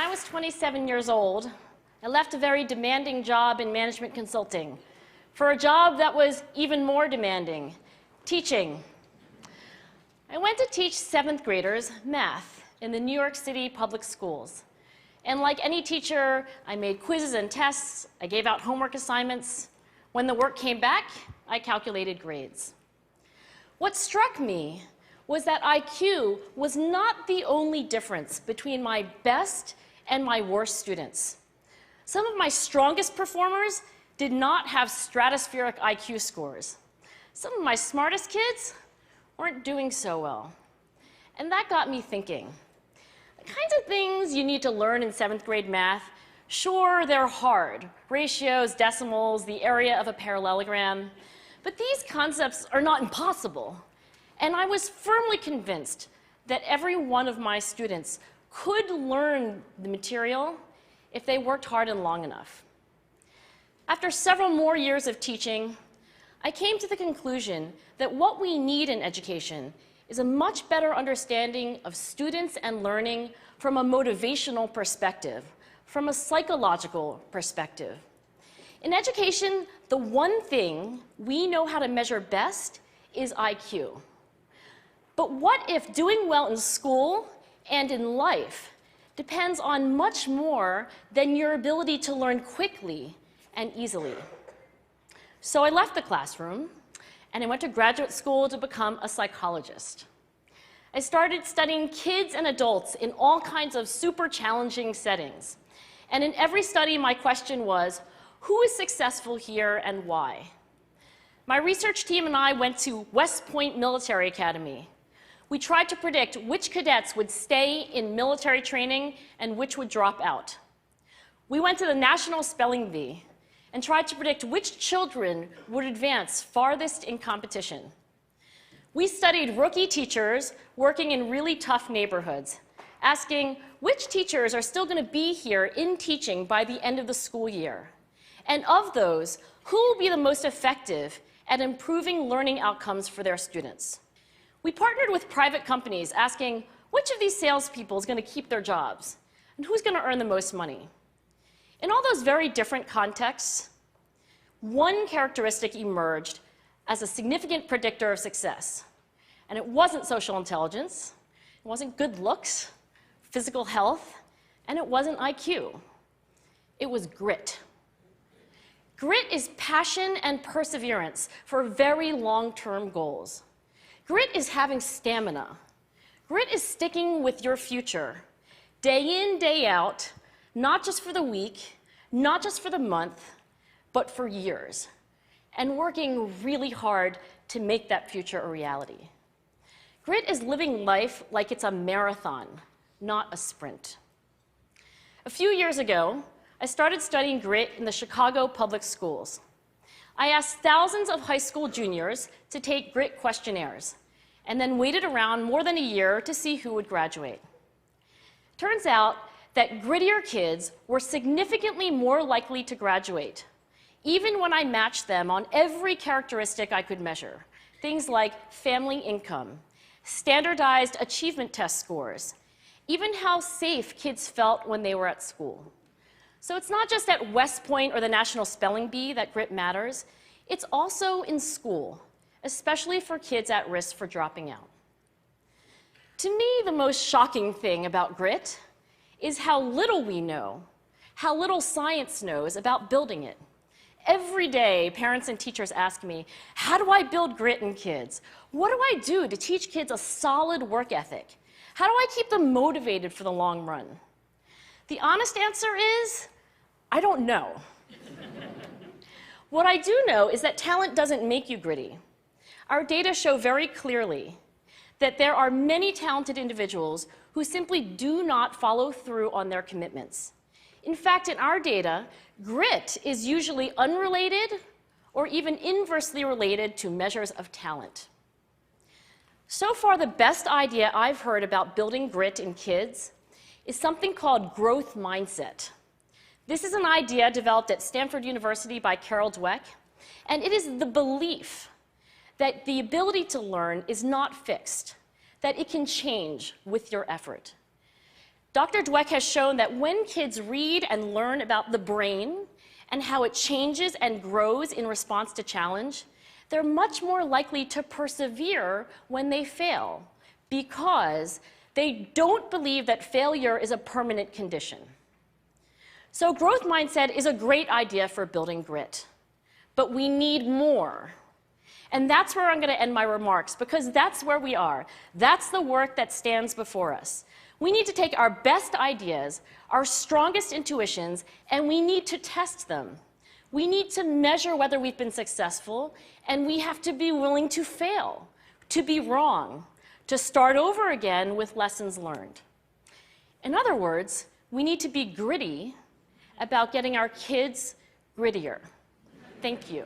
I was 27 years old, I left a very demanding job in management consulting for a job that was even more demanding, teaching. I went to teach 7th graders math in the New York City public schools. And like any teacher, I made quizzes and tests, I gave out homework assignments. When the work came back, I calculated grades. What struck me was that IQ was not the only difference between my best and my worst students. Some of my strongest performers did not have stratospheric IQ scores. Some of my smartest kids weren't doing so well. And that got me thinking. The kinds of things you need to learn in 7th grade math, sure, they're hard. Ratios, decimals, the area of a parallelogram. But these concepts are not impossible. And I was firmly convinced that every one of my students could learn the material if they worked hard and long enough. After several more years of teaching, I came to the conclusion that what we need in education is a much better understanding of students and learning from a motivational perspective, from a psychological perspective. In education, the one thing we know how to measure best is IQ. But what if doing well in school and in life depends on much more than your ability to learn quickly and easily? So I left the classroom and I went to graduate school to become a psychologist. I started studying kids and adults in all kinds of super challenging settings. And in every study, my question was, who is successful here and why? My research team and I went to West Point Military Academy. We tried to predict which cadets would stay in military training and which would drop out. We went to the National Spelling Bee and tried to predict which children would advance farthest in competition. We studied rookie teachers working in really tough neighborhoods, asking which teachers are still going to be here in teaching by the end of the school year. And of those, who will be the most effective at improving learning outcomes for their students? We partnered with private companies asking which of these salespeople is going to keep their jobs and who's going to earn the most money. In all those very different contexts, one characteristic emerged as a significant predictor of success. And it wasn't social intelligence, it wasn't good looks, physical health, and it wasn't IQ. It was grit. Grit is passion and perseverance for very long-term goals. Grit is having stamina. Grit is sticking with your future, day in, day out, not just for the week, not just for the month, but for years, and working really hard to make that future a reality. Grit is living life like it's a marathon, not a sprint. A few years ago, I started studying grit in the Chicago public schools. I asked thousands of high school juniors to take grit questionnaires, and then waited around more than a year to see who would graduate. Turns out that grittier kids were significantly more likely to graduate, even when I matched them on every characteristic I could measure, things like family income, standardized achievement test scores, even how safe kids felt when they were at school. So it's not just at West Point or the National Spelling Bee that grit matters, it's also in school, especially for kids at risk for dropping out. To me, the most shocking thing about grit is how little we know, how little science knows about building it. Every day, parents and teachers ask me, how do I build grit in kids? What do I do to teach kids a solid work ethic? How do I keep them motivated for the long run? The honest answer is, I don't know. What I do know is that talent doesn't make you gritty. Our data show very clearly that there are many talented individuals who simply do not follow through on their commitments. In fact, in our data, grit is usually unrelated or even inversely related to measures of talent. So far, the best idea I've heard about building grit in kids is something called growth mindset. This is an idea developed at Stanford University by Carol Dweck, and it is the belief that the ability to learn is not fixed, that it can change with your effort. Dr. Dweck has shown that when kids read and learn about the brain and how it changes and grows in response to challenge, they're much more likely to persevere when they fail because they don't believe that failure is a permanent condition. So growth mindset is a great idea for building grit, but we need more. And that's where I'm going to end my remarks, because that's where we are. That's the work that stands before us. We need to take our best ideas, our strongest intuitions, and we need to test them. We need to measure whether we've been successful, and we have to be willing to fail, to be wrong, to start over again with lessons learned. In other words, we need to be gritty about getting our kids grittier. Thank you.